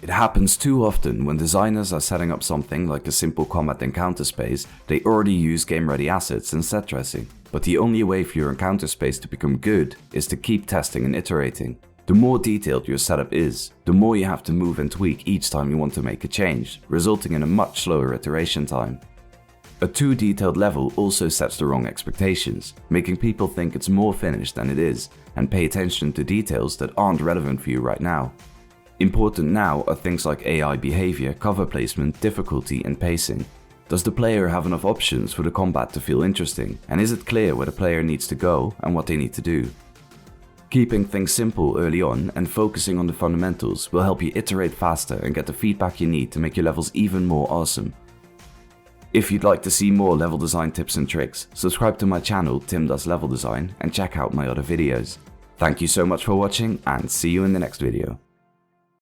It happens too often when designers are setting up something like a simple combat encounter space, they already use game-ready assets and set dressing. But the only way for your encounter space to become good is to keep testing and iterating. The more detailed your setup is, the more you have to move and tweak each time you want to make a change, resulting in a much slower iteration time. A too detailed level also sets the wrong expectations, making people think it's more finished than it is, and pay attention to details that aren't relevant for you right now. Important now are things like AI behavior, cover placement, difficulty, and pacing. Does the player have enough options for the combat to feel interesting, and is it clear where the player needs to go and what they need to do? Keeping things simple early on and focusing on the fundamentals will help you iterate faster and get the feedback you need to make your levels even more awesome. If you'd like to see more level design tips and tricks, subscribe to my channel TimDoesLevelDesign and check out my other videos. Thank you so much for watching and see you in the next video.